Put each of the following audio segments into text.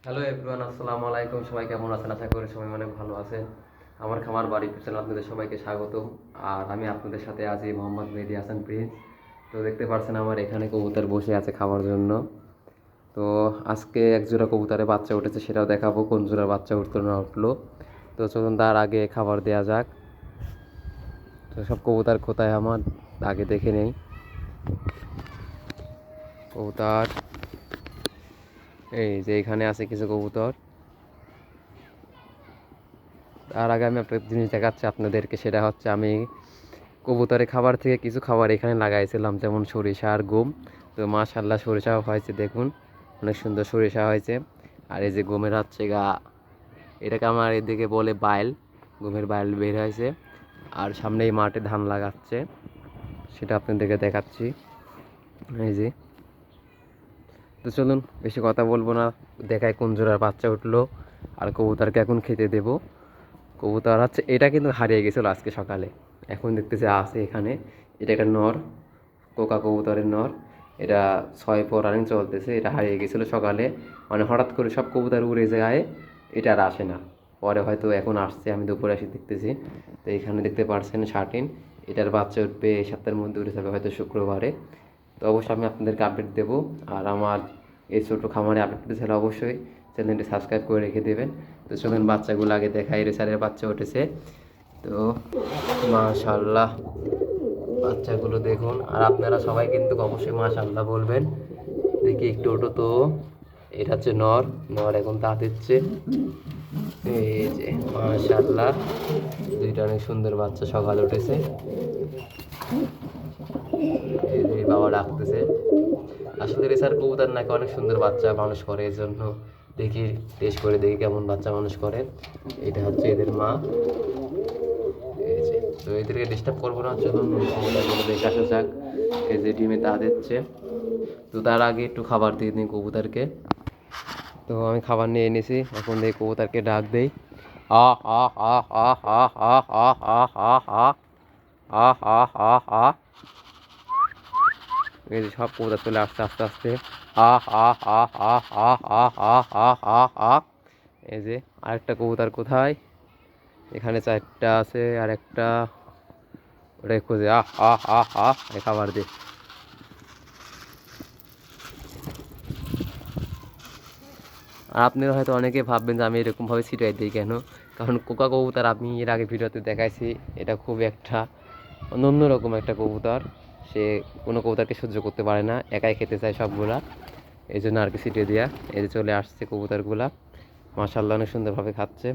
Hello everyone, আসসালামু আলাইকুম। সবাই কেমন আছেন? আশা করি সবাই অনেক ভালো আছেন। আমার খামার বাড়ি পিছনে আপনাদের সবাইকে স্বাগতম। আর আমি আপনাদের সাথে আছি মোহাম্মদ মেহেদী হাসান প্রিন্স। তো দেখতে পাচ্ছেন আমার এখানে কবুতর বসে আছে খাওয়ার জন্য। তো আজকে এক জোড়া কবুতরের বাচ্চা উঠেছে, সেটাও দেখাবো কোন জোড়ার বাচ্চা উঠলো না উঠলো। তো চলুন তার আগে খাবার দেওয়া যাক। তো সব কবুতর কোথায় আমার আগে দেখে নেই। কবুতর এই যে এখানে আছে কিছু কবুতর। তার আগে আমি একটা জিনিস দেখাচ্ছি আপনাদেরকে, সেটা হচ্ছে আমি কবুতরের খাবার থেকে কিছু খাবার এখানে লাগাইছিলাম, যেমন সরিষা আর গম। তো মাশাল্লাহ সরিষাও হয়েছে, দেখুন অনেক সুন্দর সরিষা হয়েছে। আর এই যে গমের হচ্ছে গা, এটাকে আমার এদিকে বলে বাইল, গমের বাইল বের হয়েছে। আর সামনে এই মাঠে ধান লাগাচ্ছে, সেটা আপনাদেরকে দেখাচ্ছি। এই যে, তো চলুন বেশি কথা বলবো না, দেখায় কোন জোড়ার বাচ্চা উঠলো আর কবুতরকে এখন খেতে দেবো। কবুতর হচ্ছে এটা কিন্তু হারিয়ে গেছিলো আজকে সকালে, এখন দেখতেছি আছে এখানে। এটা একটা নর, কোকা কবুতরের নর। এটা 6 পর রানিং চলতেছে। এটা হারিয়ে গেছিলো সকালে, মানে হঠাৎ করে সব কবুতর উড়ে যায়, এটা আর আসে না। পরে হয়তো এখন আসছে, আমি দুপুরে এসে দেখতেছি। তো এখানে দেখতে পাচ্ছেন শার্টিন, এটার বাচ্চা উঠবে এই সপ্তাহের মধ্যে, উঠে যাবে হয়তো শুক্রবারে। তো অবশ্যই আমি আপনাদেরকে আপডেট দেবো। আর আমার এই ছোটো খামারে আপডেট পেতে চাইলে অবশ্যই চ্যানেলটি সাবস্ক্রাইব করে রেখে দেবেন। তো চলুন বাচ্চাগুলো আগে দেখাই। রেসারের বাচ্চা উঠেছে, তো মাশাল্লাহ বাচ্চাগুলো দেখুন। আর আপনারা সবাই কিন্তু অবশ্যই মাশাল্লাহ বলবেন। দেখি একটু ওটো তো, এটা হচ্ছে নর। নর এখন তা দিচ্ছে। এই যে মাশাল্লাহ, দুইটা অনেক সুন্দর বাচ্চা সকালে উঠেছে। এই যে বাবা ডাকতেছে। আসলে রেসার কবুতর নাকি অনেক সুন্দর বাচ্চা মানুষ করে, এই জন্য দেখি, টেস্ট করে দেখি কেমন বাচ্চা মানুষ করে। এটা হচ্ছে এদের মা। এই যে, তো এদেরকে ডিস্টার্ব করবো না, চলুন কবুতরগুলো দেখে আসা যাক। এই যে ডিমে তা দিচ্ছে, তো তার আগে একটু খাবার দিয়ে দিই কবুতরকে। তো আমি খাবার নিয়ে এনেছি, এখন দেখি কবুতরকে ডাক দেই। আ আ আ আ আ আ আ আ আ আ আ আ আ আ। এই যে সব কবুতর চলে আসছে আস্তে আস্তে। আ আ আ আ আ আ আ আ আ আ। এই যে আরেকটা কবুতর কোথায়? এখানে 4টা আছে, আর একটা ওটাই খুঁজে। আহ আহ আহ আহ, খাবার দে। আর আপনারা হয়তো অনেকে ভাববেন যে আমি এরকমভাবে ছিটাই দিই কেন, কারণ কোকা কবুতর আমি এর আগে ভিডিওতে দেখাইছি, এটা খুব একটা অন্যরকম একটা কবুতর। সে কোনো কবুতরকে সহ্য করতে পারে না, একাই খেতে চায় সবগুলা। এই জন্য আর কি ছিটিয়ে দেওয়া। এই যে চলে আসছে কবুতরগুলা, মাশাআল্লাহ অনেক সুন্দরভাবে খাচ্ছে।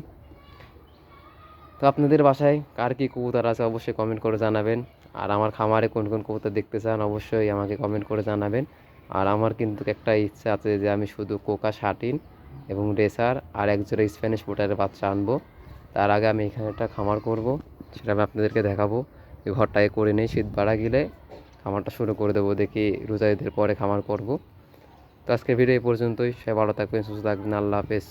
তো আপনাদের বাসায় কার কী কবুতর আছে অবশ্যই কমেন্ট করে জানাবেন। আর আমার খামারে কোন কোন কবুতর দেখতে চান অবশ্যই আমাকে কমেন্ট করে জানাবেন। আর আমার কিন্তু একটা ইচ্ছা আছে যে আমি শুধু কোকা শার্টিন এবং রেসার আর একজোড়া স্প্যানিশ পোটারের বাচ্চা আনবো। তার আগে আমি এখানে একটা খামার করব, সেটা আমি আপনাদেরকে দেখাবো। এই ঘরটাকে করে নেই, শীত বাড়া গেলে খামারটা শুরু করে দেবো, দেখি রোজা ঈদের পরে খামার করব। তো আজকের ভিডিও এই পর্যন্তই। সবাই ভালো থাকবেন, সুস্থ থাকবেন, আল্লাহ হাফেজ।